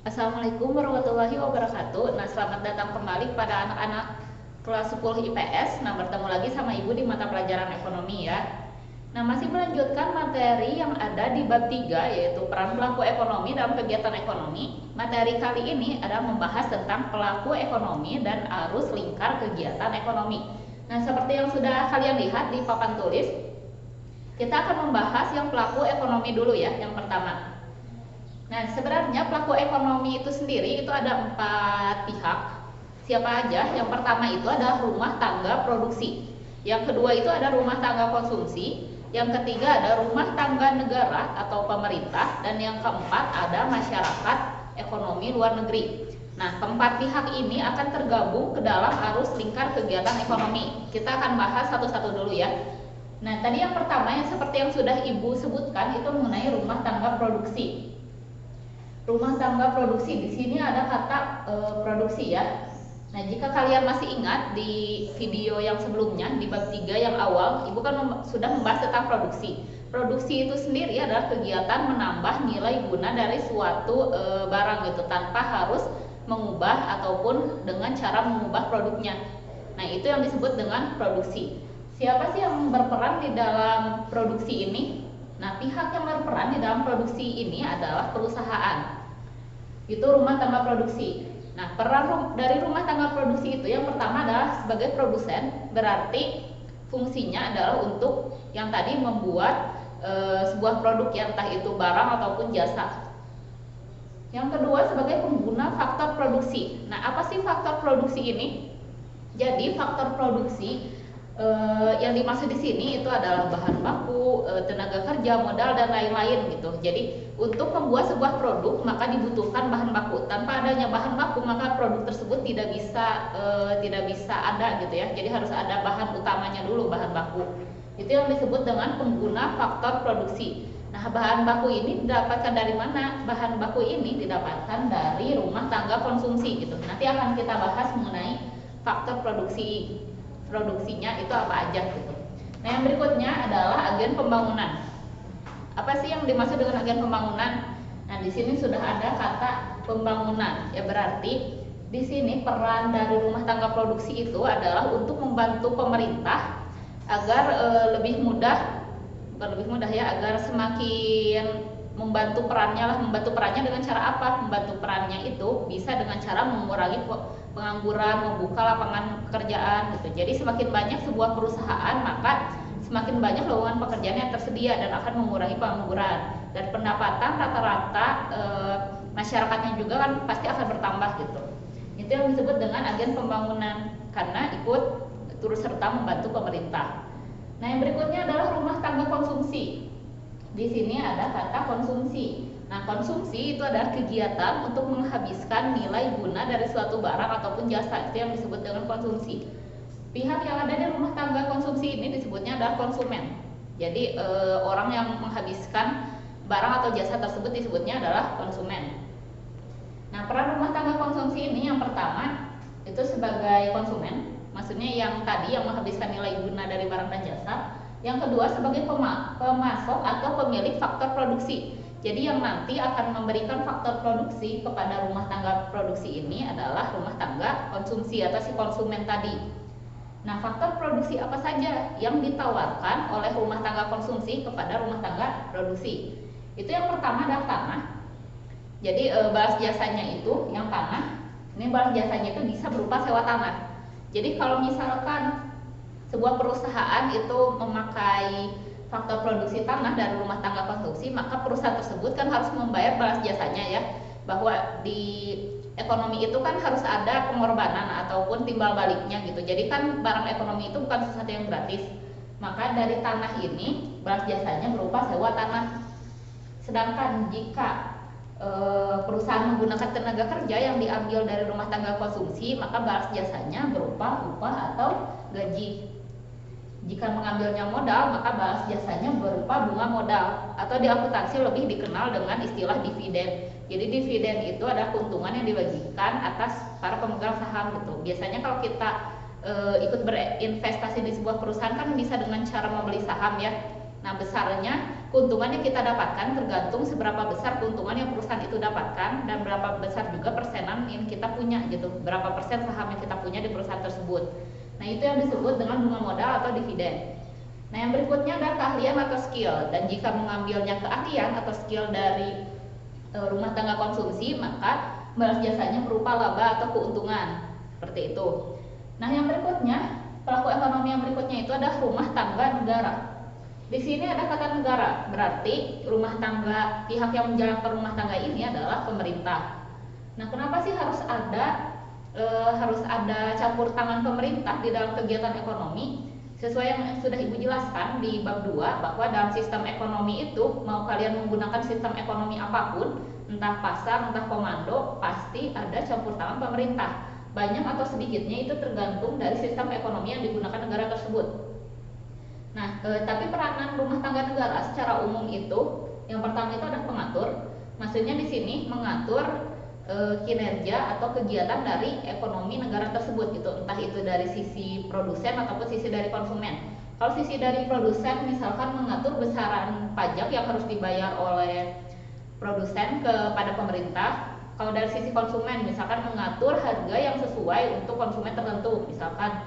Assalamualaikum warahmatullahi wabarakatuh. Nah, selamat datang kembali pada anak-anak kelas 10 IPS. Nah, bertemu lagi sama Ibu di mata pelajaran ekonomi ya. Nah, masih melanjutkan materi yang ada di bab 3, yaitu peran pelaku ekonomi dalam kegiatan ekonomi. Materi kali ini ada membahas tentang pelaku ekonomi dan arus lingkar kegiatan ekonomi. Nah, seperti yang sudah kalian lihat di papan tulis, kita akan membahas yang pelaku ekonomi dulu ya, yang pertama. Nah, sebenarnya pelaku ekonomi itu sendiri itu ada 4 pihak. Siapa aja? Yang pertama itu ada rumah tangga produksi. Yang kedua itu ada rumah tangga konsumsi. Yang ketiga ada rumah tangga negara atau pemerintah. Dan yang keempat ada masyarakat ekonomi luar negeri. Nah, keempat pihak ini akan tergabung ke dalam arus lingkar kegiatan ekonomi. Kita akan bahas satu-satu dulu ya. Nah, tadi yang pertama yang seperti yang sudah Ibu sebutkan itu mengenai rumah tangga produksi. Rumah tangga produksi, di sini ada kata produksi ya. Nah, jika kalian masih ingat di video yang sebelumnya di bab 3 yang awal, Ibu kan sudah membahas tentang produksi. Produksi itu sendiri adalah kegiatan menambah nilai guna dari suatu barang gitu tanpa harus mengubah ataupun dengan cara mengubah produknya. Nah, itu yang disebut dengan produksi. Siapa sih yang berperan di dalam produksi ini? Nah, pihak yang berperan di dalam produksi ini adalah perusahaan. Itu rumah tangga produksi. Nah, peran dari rumah tangga produksi itu yang pertama adalah sebagai produsen, berarti fungsinya adalah untuk yang tadi membuat sebuah produk ya, entah itu barang ataupun jasa. Yang kedua sebagai pengguna faktor produksi. Nah, apa sih faktor produksi ini? Jadi faktor produksi yang dimaksud di sini itu adalah bahan baku, tenaga kerja, modal dan lain-lain gitu. Jadi untuk membuat sebuah produk maka dibutuhkan bahan baku. Tanpa adanya bahan baku maka produk tersebut tidak bisa ada gitu ya. Jadi harus ada bahan utamanya dulu, bahan baku. Itu yang disebut dengan pengguna faktor produksi. Nah, bahan baku ini didapatkan dari mana? Bahan baku ini didapatkan dari rumah tangga konsumsi gitu. Nanti akan kita bahas mengenai faktor produksinya itu apa aja gitu. Nah, yang berikutnya adalah agen pembangunan. Apa sih yang dimaksud dengan agen pembangunan? Nah, di sini sudah ada kata pembangunan. Ya, berarti di sini peran dari rumah tangga produksi itu adalah untuk membantu pemerintah agar lebih mudah ya, agar semakin membantu perannya dengan cara apa? Membantu perannya itu bisa dengan cara mengurangi pengangguran, membuka lapangan pekerjaan gitu. Jadi semakin banyak sebuah perusahaan maka semakin banyak lowongan pekerjaan yang tersedia dan akan mengurangi pengangguran, dan pendapatan rata-rata masyarakatnya juga kan pasti akan bertambah gitu. Itu yang disebut dengan agen pembangunan karena ikut turut serta membantu pemerintah. Nah, yang berikutnya adalah rumah tangga konsumsi. Di sini ada kata konsumsi. Nah, konsumsi itu adalah kegiatan untuk menghabiskan nilai guna dari suatu barang ataupun jasa. Itu yang disebut dengan konsumsi. Pihak yang ada di rumah tangga konsumsi ini disebutnya adalah konsumen. Jadi orang yang menghabiskan barang atau jasa tersebut disebutnya adalah konsumen. Nah, peran rumah tangga konsumsi ini yang pertama itu sebagai konsumen, maksudnya yang tadi yang menghabiskan nilai guna dari barang dan jasa. Yang kedua sebagai pemasok atau pemilik faktor produksi. Jadi yang nanti akan memberikan faktor produksi kepada rumah tangga produksi ini adalah rumah tangga konsumsi atau si konsumen tadi. Nah, faktor produksi apa saja yang ditawarkan oleh rumah tangga konsumsi kepada rumah tangga produksi? Itu yang pertama adalah tanah. Jadi balas jasanya itu yang tanah. Ini balas jasanya itu bisa berupa sewa tanah. Jadi kalau misalkan sebuah perusahaan itu memakai faktor produksi tanah dari rumah tangga konsumsi, maka perusahaan tersebut kan harus membayar balas jasanya ya. Bahwa di ekonomi itu kan harus ada pengorbanan ataupun timbal baliknya gitu. Jadi kan barang ekonomi itu bukan sesuatu yang gratis. Maka dari tanah ini balas jasanya berupa sewa tanah. Sedangkan jika perusahaan menggunakan tenaga kerja yang diambil dari rumah tangga konsumsi, maka balas jasanya berupa upah atau gaji. Jika mengambilnya modal, maka balas jasanya berupa bunga modal atau di akuntansi lebih dikenal dengan istilah dividen. Jadi dividen itu adalah keuntungan yang dibagikan atas para pemegang saham gitu. Biasanya kalau kita ikut berinvestasi di sebuah perusahaan kan bisa dengan cara membeli saham ya. Nah, besarnya keuntungan yang kita dapatkan tergantung seberapa besar keuntungan yang perusahaan itu dapatkan dan berapa besar juga persenan yang kita punya gitu, berapa persen saham yang kita punya di perusahaan tersebut. Nah, itu yang disebut dengan bunga modal atau dividen. Nah, yang berikutnya adalah keahlian atau skill, dan jika mengambilnya keahlian atau skill dari rumah tangga konsumsi, maka balas jasanya berupa laba atau keuntungan, seperti itu. Nah, yang berikutnya, pelaku ekonomi yang berikutnya itu adalah rumah tangga negara. Di sini ada kata negara, berarti rumah tangga, pihak yang menjalankan rumah tangga ini adalah pemerintah. Nah, kenapa sih harus ada campur tangan pemerintah di dalam kegiatan ekonomi? Sesuai yang sudah Ibu jelaskan di bab 2, bahwa dalam sistem ekonomi itu, mau kalian menggunakan sistem ekonomi apapun, entah pasar, entah komando, pasti ada campur tangan pemerintah. Banyak atau sedikitnya itu tergantung dari sistem ekonomi yang digunakan negara tersebut. Nah, tapi peranan rumah tangga negara secara umum itu, yang pertama itu adalah pengatur. Maksudnya di sini mengatur kinerja atau kegiatan dari ekonomi negara tersebut gitu, entah itu dari sisi produsen ataupun sisi dari konsumen. Kalau sisi dari produsen, misalkan mengatur besaran pajak yang harus dibayar oleh produsen kepada pemerintah. Kalau dari sisi konsumen, misalkan mengatur harga yang sesuai untuk konsumen tertentu. Misalkan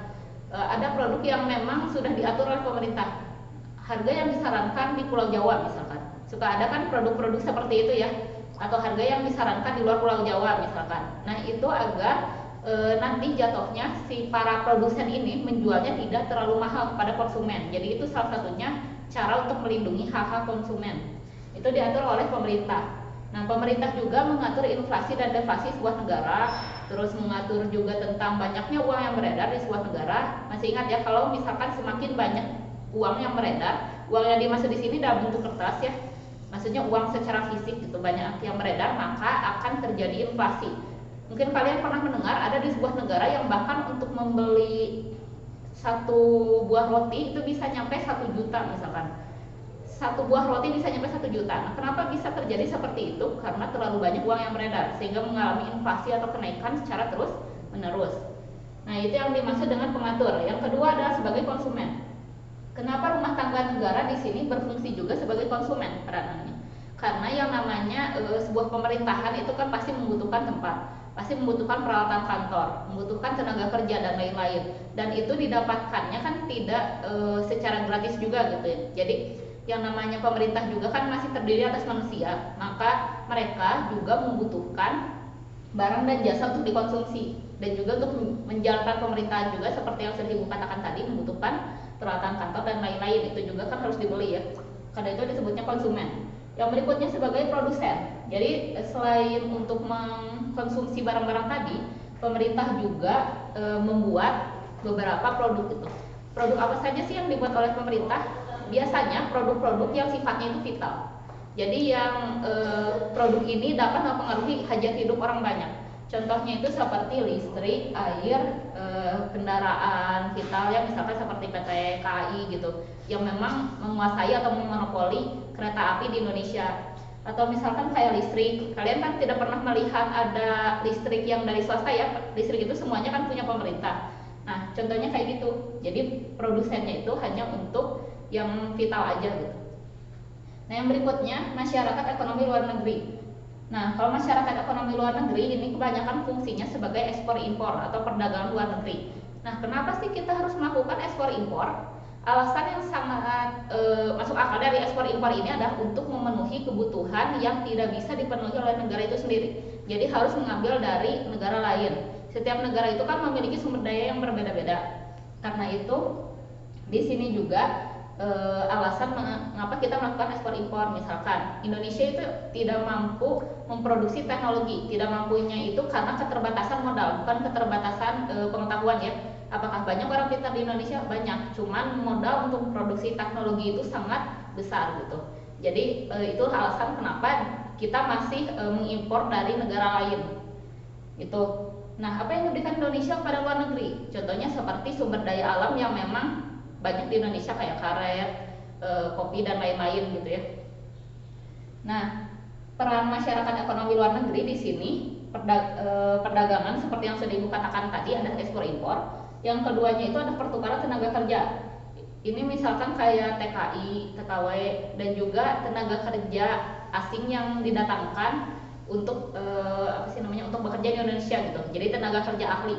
ada produk yang memang sudah diatur oleh pemerintah, harga yang disarankan di Pulau Jawa misalkan. Suka ada kan produk-produk seperti itu ya, atau harga yang disarankan di luar Pulau Jawa misalkan. Nah, itu agar nanti jatuhnya si para produsen ini menjualnya tidak terlalu mahal kepada konsumen. Jadi itu salah satunya cara untuk melindungi hak-hak konsumen. Itu diatur oleh pemerintah. Nah, pemerintah juga mengatur inflasi dan deflasi sebuah negara, terus mengatur juga tentang banyaknya uang yang beredar di sebuah negara. Masih ingat ya, kalau misalkan semakin banyak uang yang beredar, uang yang dimaksud di sini dalam bentuk kertas ya, maksudnya uang secara fisik gitu, banyak yang beredar, maka akan terjadi inflasi. Mungkin kalian pernah mendengar ada di sebuah negara yang bahkan untuk membeli satu buah roti itu bisa nyampe 1 juta misalkan. Satu buah roti bisa nyampe 1 juta. Nah, kenapa bisa terjadi seperti itu? Karena terlalu banyak uang yang beredar sehingga mengalami inflasi atau kenaikan secara terus menerus. Nah, itu yang dimaksud dengan pengatur. Yang kedua adalah sebagai konsumen. Kenapa rumah tangga negara di sini berfungsi juga sebagai konsumen peranannya? Karena yang namanya sebuah pemerintahan itu kan pasti membutuhkan tempat, pasti membutuhkan peralatan kantor, membutuhkan tenaga kerja dan lain-lain. Dan itu didapatkannya kan tidak secara gratis juga gitu ya. Jadi yang namanya pemerintah juga kan masih terdiri atas manusia, maka mereka juga membutuhkan barang dan jasa untuk dikonsumsi, dan juga untuk menjalankan pemerintahan juga seperti yang sudah Ibu katakan tadi, membutuhkan peralatan kantor dan lain-lain. Itu juga kan harus dibeli ya, karena itu disebutnya konsumen. Yang berikutnya sebagai produsen. Jadi selain untuk mengkonsumsi barang-barang tadi, pemerintah juga membuat beberapa produk itu. Produk apa saja sih yang dibuat oleh pemerintah? Biasanya produk-produk yang sifatnya itu vital. Jadi yang produk ini dapat mempengaruhi hajat hidup orang banyak. Contohnya itu seperti listrik, air, kendaraan vital ya, misalkan seperti PT KAI gitu, yang memang menguasai atau memonopoli kereta api di Indonesia. Atau misalkan kayak listrik, kalian kan tidak pernah melihat ada listrik yang dari swasta ya, listrik itu semuanya kan punya pemerintah. Nah, contohnya kayak gitu. Jadi produsennya itu hanya untuk yang vital aja gitu. Nah, yang berikutnya masyarakat ekonomi luar negeri. Nah, kalau masyarakat ekonomi luar negeri ini kebanyakan fungsinya sebagai ekspor impor atau perdagangan luar negeri. Nah, kenapa sih kita harus melakukan ekspor impor? Alasan yang sangat masuk akal dari ekspor impor ini adalah untuk memenuhi kebutuhan yang tidak bisa dipenuhi oleh negara itu sendiri. Jadi harus mengambil dari negara lain. Setiap negara itu kan memiliki sumber daya yang berbeda-beda. Karena itu di sini juga alasan mengapa kita melakukan ekspor impor. Misalkan Indonesia itu tidak mampu memproduksi teknologi, tidak mampunya itu karena keterbatasan modal, bukan keterbatasan pengetahuan ya. Apakah banyak orang pintar di Indonesia? Banyak, cuman modal untuk memproduksi teknologi itu sangat besar gitu. Jadi itu alasan kenapa kita masih mengimpor dari negara lain gitu. Nah, apa yang diberikan Indonesia kepada luar negeri? Contohnya seperti sumber daya alam yang memang banyak di Indonesia kayak karet, kopi dan lain-lain gitu ya. Nah, peran masyarakat ekonomi luar negeri di sini perdagangan seperti yang sudah Ibu katakan tadi ada ekspor impor. Yang keduanya itu ada pertukaran tenaga kerja. Ini misalkan kayak TKI, TKW, dan juga tenaga kerja asing yang didatangkan untuk apa sih namanya, untuk bekerja di Indonesia gitu. Jadi tenaga kerja ahli.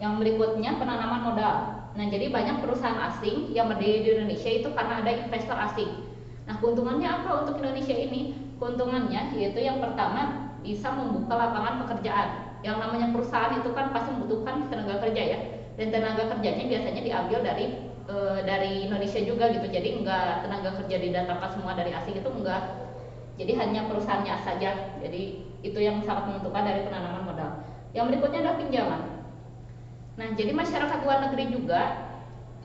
Yang berikutnya penanaman modal. Nah, jadi banyak perusahaan asing yang berdiri di Indonesia itu karena ada investor asing. Nah, keuntungannya apa untuk Indonesia ini? Keuntungannya yaitu yang pertama bisa membuka lapangan pekerjaan. Yang namanya perusahaan itu kan pasti membutuhkan tenaga kerja ya. Dan tenaga kerjanya biasanya diambil dari Indonesia juga gitu. Jadi enggak tenaga kerja didatangkan semua dari asing, itu enggak. Jadi hanya perusahaannya saja. Jadi itu yang sangat menentukan dari penanaman modal. Yang berikutnya adalah pinjaman. Nah, jadi masyarakat luar negeri juga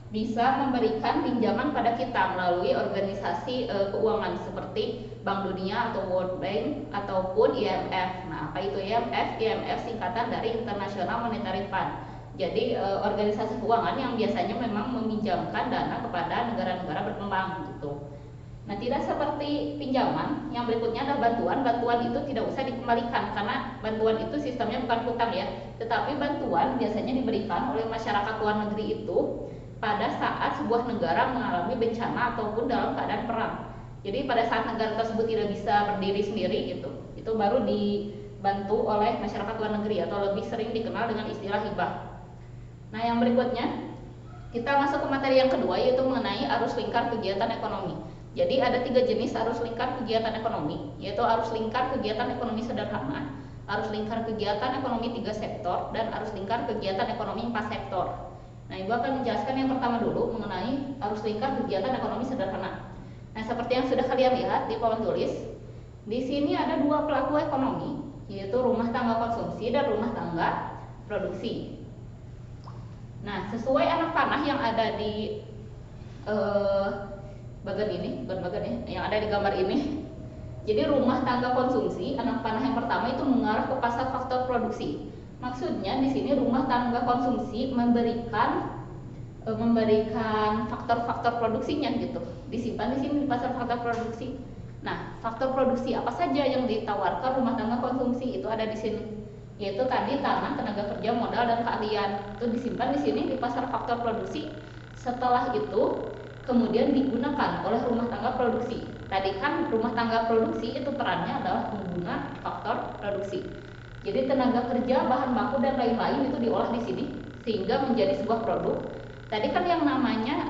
bisa memberikan pinjaman pada kita melalui organisasi keuangan seperti Bank Dunia atau World Bank ataupun IMF. Nah, apa itu IMF? IMF singkatan dari International Monetary Fund. Jadi organisasi keuangan yang biasanya memang meminjamkan dana kepada negara-negara berkembang gitu. Nah, tidak seperti pinjaman, yang berikutnya adalah bantuan. Bantuan itu tidak usah dikembalikan karena bantuan itu sistemnya bukan hutang ya. Tetapi bantuan biasanya diberikan oleh masyarakat luar negeri itu pada saat sebuah negara mengalami bencana ataupun dalam keadaan perang. Jadi pada saat negara tersebut tidak bisa berdiri sendiri itu baru dibantu oleh masyarakat luar negeri atau lebih sering dikenal dengan istilah hibah. Nah, yang berikutnya kita masuk ke materi yang kedua, yaitu mengenai arus lingkar kegiatan ekonomi. Jadi ada 3 jenis arus lingkar kegiatan ekonomi, yaitu arus lingkar kegiatan ekonomi sederhana, arus lingkar kegiatan ekonomi 3 sektor, dan arus lingkar kegiatan ekonomi 4 sektor. Nah, Ibu akan menjelaskan yang pertama dulu mengenai arus lingkar kegiatan ekonomi sederhana. Nah, seperti yang sudah kalian lihat di papan tulis, di sini ada 2 pelaku ekonomi, yaitu rumah tangga konsumsi dan rumah tangga produksi. Nah, sesuai anak panah yang ada di bagian ini, bukan bagian ya, yang ada di gambar ini. Jadi rumah tangga konsumsi, anak panah yang pertama itu mengarah ke pasar faktor produksi. Maksudnya di sini rumah tangga konsumsi memberikan faktor-faktor produksinya gitu. Disimpan di sini di pasar faktor produksi. Nah, faktor produksi apa saja yang ditawarkan rumah tangga konsumsi itu ada di sini. Yaitu tadi tanah, tenaga kerja, modal, dan keahlian. Itu disimpan di sini di pasar faktor produksi. Setelah itu kemudian digunakan oleh rumah tangga produksi. Tadi kan rumah tangga produksi itu perannya adalah pengguna faktor produksi. Jadi tenaga kerja, bahan baku, dan lain-lain itu diolah di sini sehingga menjadi sebuah produk. Tadi kan yang namanya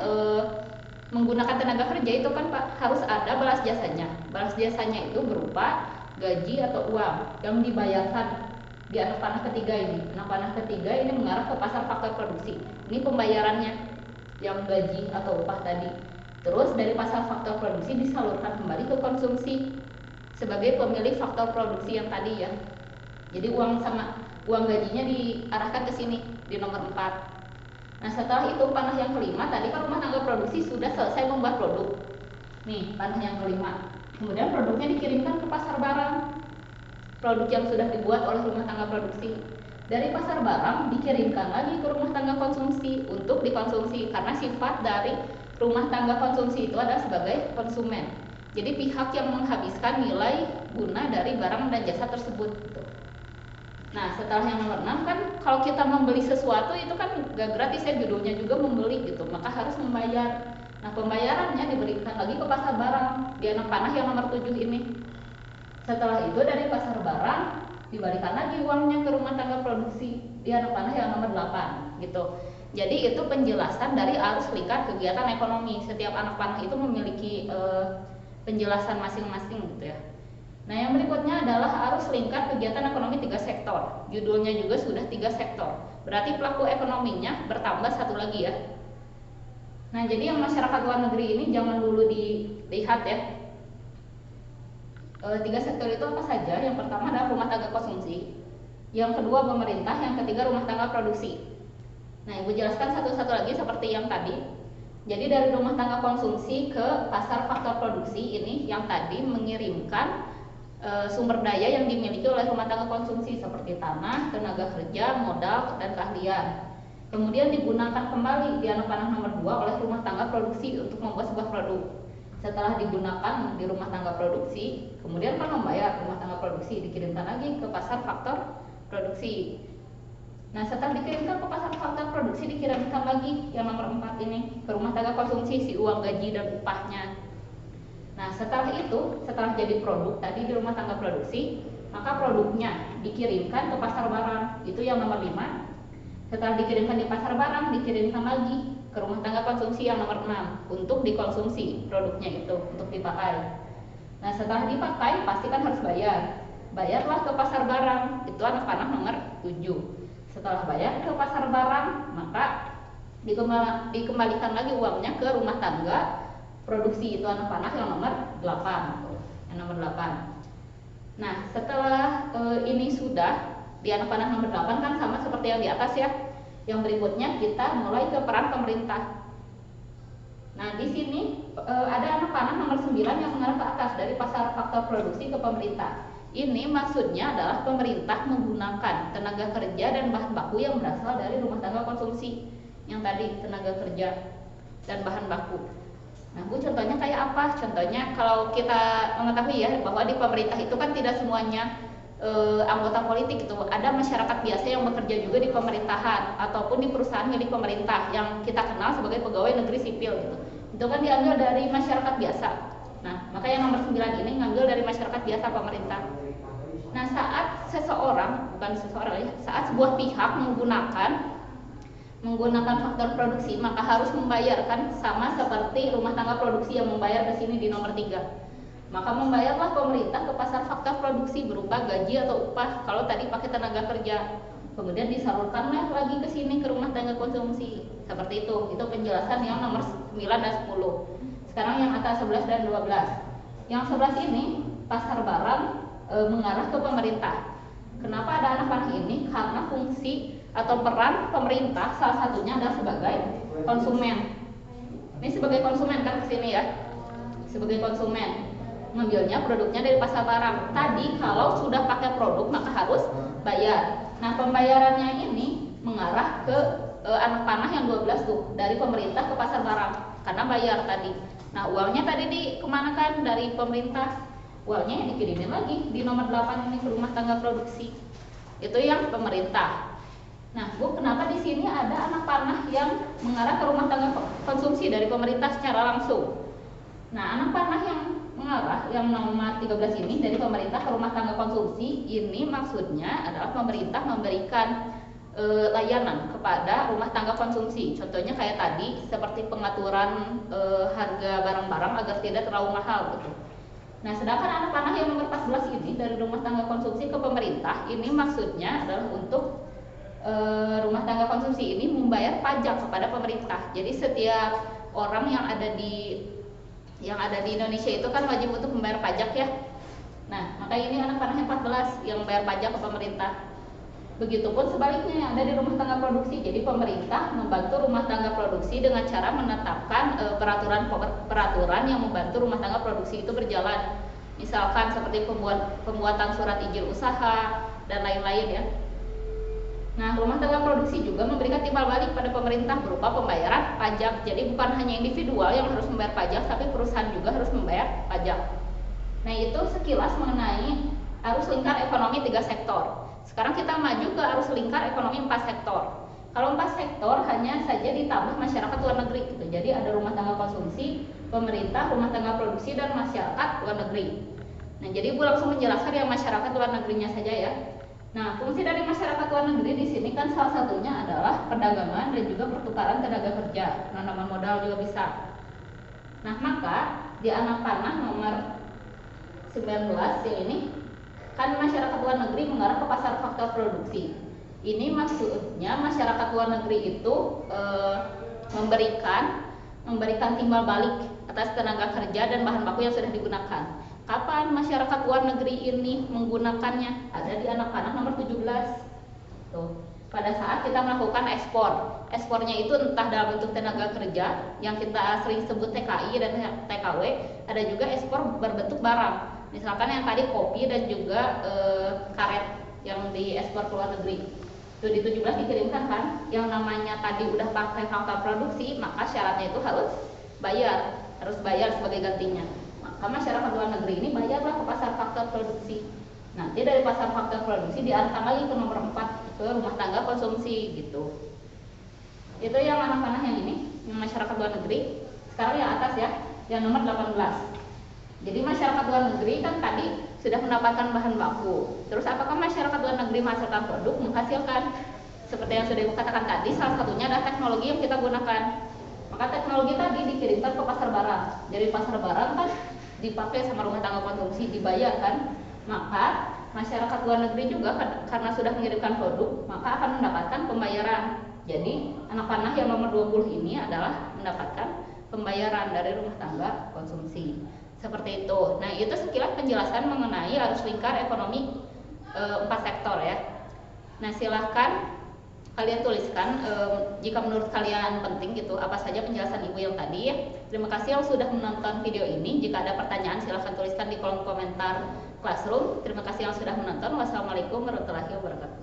menggunakan tenaga kerja itu kan Pak harus ada balas jasanya. Balas jasanya itu berupa gaji atau uang yang dibayarkan di anak panah ketiga ini. Anak panah ketiga ini mengarah ke pasar faktor produksi. Ini pembayarannya yang gaji atau upah tadi. Terus dari pasar faktor produksi disalurkan kembali ke konsumsi sebagai pemilik faktor produksi yang tadi ya. Jadi uang gajinya diarahkan ke sini di nomor 4. Nah, setelah itu panah yang kelima, tadi kan rumah tangga produksi sudah selesai membuat produk. Nih, panah yang kelima. Kemudian produknya dikirimkan ke pasar barang. Produk yang sudah dibuat oleh rumah tangga produksi. Dari pasar barang dikirimkan lagi ke rumah tangga konsumsi untuk dikonsumsi karena sifat dari rumah tangga konsumsi itu adalah sebagai konsumen. Jadi pihak yang menghabiskan nilai guna dari barang dan jasa tersebut gitu. Nah, setelah yang nomor 6 kan kalau kita membeli sesuatu itu kan gak gratis ya, judulnya juga membeli gitu, maka harus membayar. Nah, pembayarannya diberikan lagi ke pasar barang di anak panah yang nomor 7 ini. Setelah itu dari pasar barang dibalikan lagi uangnya ke rumah tangga produksi di anak panah yang nomor 8 gitu. Jadi itu penjelasan dari arus lingkar kegiatan ekonomi. Setiap anak panah itu memiliki penjelasan masing-masing gitu ya. Nah, yang berikutnya adalah arus lingkar kegiatan ekonomi 3 sektor. Judulnya juga sudah 3 sektor. Berarti pelaku ekonominya bertambah 1 lagi ya. Nah, jadi yang masyarakat luar negeri ini jangan dulu dilihat ya. 3 sektor itu apa saja? Yang pertama adalah rumah tangga konsumsi. Yang kedua pemerintah, yang ketiga rumah tangga produksi. Nah, Ibu jelaskan satu-satu lagi seperti yang tadi. Jadi dari rumah tangga konsumsi ke pasar faktor produksi ini yang tadi mengirimkan sumber daya yang dimiliki oleh rumah tangga konsumsi seperti tanah, tenaga kerja, modal, dan keahlian. Kemudian digunakan kembali di anak panah nomor 2 oleh rumah tangga produksi untuk membuat sebuah produk. Setelah digunakan di rumah tangga produksi, kemudian kan membayar rumah tangga produksi, dikirimkan lagi ke pasar faktor produksi. Nah, setelah dikirimkan ke pasar faktor produksi, dikirimkan lagi yang nomor 4 ini ke rumah tangga konsumsi si uang gaji dan upahnya. Nah, setelah itu, setelah jadi produk tadi di rumah tangga produksi, maka produknya dikirimkan ke pasar barang, itu yang nomor 5. Setelah dikirimkan di pasar barang, dikirimkan lagi ke rumah tangga konsumsi yang nomor 6 untuk dikonsumsi produknya itu, untuk dipakai. Nah, setelah dipakai pasti kan harus bayar. Bayarlah ke pasar barang, itu anak panah nomor 7. Setelah bayar ke pasar barang, maka dikembalikan lagi uangnya ke rumah tangga produksi, itu anak panah yang nomor 8. Yang nomor 8. Nah, setelah ini sudah di anak panah nomor 8 kan sama seperti yang di atas ya. Yang berikutnya kita mulai ke peran pemerintah. Nah, di sini ada anak panah nomor 9 yang mengarah ke atas dari pasar faktor produksi ke pemerintah. Ini maksudnya adalah pemerintah menggunakan tenaga kerja dan bahan baku yang berasal dari rumah tangga konsumsi. Yang tadi tenaga kerja dan bahan baku. Nah, Bu, contohnya kayak apa? Contohnya kalau kita mengetahui ya bahwa di pemerintah itu kan tidak semuanya anggota politik itu, ada masyarakat biasa yang bekerja juga di pemerintahan ataupun di perusahaan milik pemerintah yang kita kenal sebagai pegawai negeri sipil gitu. Itu kan diambil dari masyarakat biasa. Nah, maka yang nomor 9 ini ngambil dari masyarakat biasa pemerintah. Nah, saat saat sebuah pihak menggunakan faktor produksi, maka harus membayarkan sama seperti rumah tangga produksi yang membayar ke sini di nomor 3. Maka membayarlah pemerintah ke pasar faktor produksi berupa gaji atau upah kalau tadi pakai tenaga kerja. Kemudian disalurkanlah lagi ke sini ke rumah tangga konsumsi. Seperti itu. Itu penjelasan yang nomor 9 dan 10. Sekarang yang atas 11 dan 12. Yang 11 ini pasar barang mengarah ke pemerintah. Kenapa ada anak panah ini? Karena fungsi atau peran pemerintah salah satunya adalah sebagai konsumen. Ini sebagai konsumen kan kesini ya, sebagai konsumen ngambilnya produknya dari pasar barang. Tadi kalau sudah pakai produk maka harus bayar. Nah, pembayarannya ini mengarah ke anak panah yang 12 tuh, dari pemerintah ke pasar barang karena bayar tadi. Nah, uangnya tadi dikemanakan dari pemerintah? Uangnya yang dikirimin lagi di nomor 8 ini ke rumah tangga produksi. Itu yang pemerintah. Nah, Bu, kenapa di sini ada anak panah yang mengarah ke rumah tangga konsumsi dari pemerintah secara langsung? Nah, anak panah yang mengarah yang nomor 13 ini dari pemerintah ke rumah tangga konsumsi, ini maksudnya adalah pemerintah memberikan layanan kepada rumah tangga konsumsi. Contohnya kayak tadi seperti pengaturan harga barang-barang agar tidak terlalu mahal gitu. Nah, sedangkan anak panah yang nomor 14 ini dari rumah tangga konsumsi ke pemerintah, ini maksudnya adalah untuk rumah tangga konsumsi ini membayar pajak kepada pemerintah. Jadi setiap orang yang ada di Indonesia itu kan wajib untuk membayar pajak ya. Nah, maka ini anak panah yang 14 yang membayar pajak ke pemerintah. Begitupun sebaliknya yang ada di rumah tangga produksi. Jadi pemerintah membantu rumah tangga produksi dengan cara menetapkan peraturan yang membantu rumah tangga produksi itu berjalan. Misalkan seperti pembuatan surat izin usaha dan lain-lain ya. Nah, rumah tangga produksi juga memberikan timbal balik pada pemerintah berupa pembayaran pajak. Jadi bukan hanya individual yang harus membayar pajak, tapi perusahaan juga harus membayar pajak. Nah, itu sekilas mengenai arus lingkar ekonomi 3 sektor. Sekarang kita maju ke arus lingkar ekonomi 4 sektor. Kalau 4 sektor hanya saja ditambah masyarakat luar negeri gitu. Jadi ada rumah tangga konsumsi, pemerintah, rumah tangga produksi, dan masyarakat luar negeri. Nah, jadi Ibu langsung menjelaskan yang masyarakat luar negerinya saja ya. Nah, fungsi dari masyarakat luar negeri di sini kan salah satunya adalah perdagangan dan juga pertukaran tenaga kerja, penanaman modal juga bisa. Nah, maka di anak panah nomor 19 yang ini kan masyarakat luar negeri mengarah ke pasar faktor produksi. Ini maksudnya masyarakat luar negeri itu memberikan timbal balik atas tenaga kerja dan bahan baku yang sudah digunakan. Kapan masyarakat luar negeri ini menggunakannya? Ada di anak panah nomor 17. Tuh. Pada saat kita melakukan ekspor. Ekspornya itu entah dalam bentuk tenaga kerja yang kita sering sebut TKI dan TKW, ada juga ekspor berbentuk barang. Misalkan yang tadi kopi dan juga karet yang diekspor ke luar negeri. Tuh di 17 dikirimkan kan, yang namanya tadi udah pakai faktor produksi, maka syaratnya itu harus bayar sebagai gantinya. Maka masyarakat luar negeri ini bayarlah ke pasar faktor produksi. Nanti dari pasar faktor produksi diarahkan lagi ke nomor 4, ke rumah tangga konsumsi gitu. Itu yang anak panah yang ini, yang masyarakat luar negeri. Sekarang yang atas ya, yang nomor 18. Jadi masyarakat luar negeri kan tadi sudah mendapatkan bahan baku. Terus apakah masyarakat luar negeri menghasilkan produk, menghasilkan? Seperti yang sudah Ibu katakan tadi, salah satunya adalah teknologi yang kita gunakan. Maka teknologi tadi dikirimkan ke pasar barang. Jadi pasar barang kan dipakai sama rumah tangga konsumsi, dibayarkan. Maka masyarakat luar negeri juga karena sudah mengirimkan produk, maka akan mendapatkan pembayaran. Jadi anak panah yang nomor 20 ini adalah mendapatkan pembayaran dari rumah tangga konsumsi. Seperti itu. Nah, itu sekilas penjelasan mengenai arus lingkar ekonomi 4 sektor ya. Nah, silahkan kalian tuliskan jika menurut kalian penting gitu apa saja penjelasan Ibu yang tadi ya. Terima kasih yang sudah menonton video ini. Jika ada pertanyaan silahkan tuliskan di kolom komentar Classroom. Terima kasih yang sudah menonton. Wassalamualaikum warahmatullahi wabarakatuh.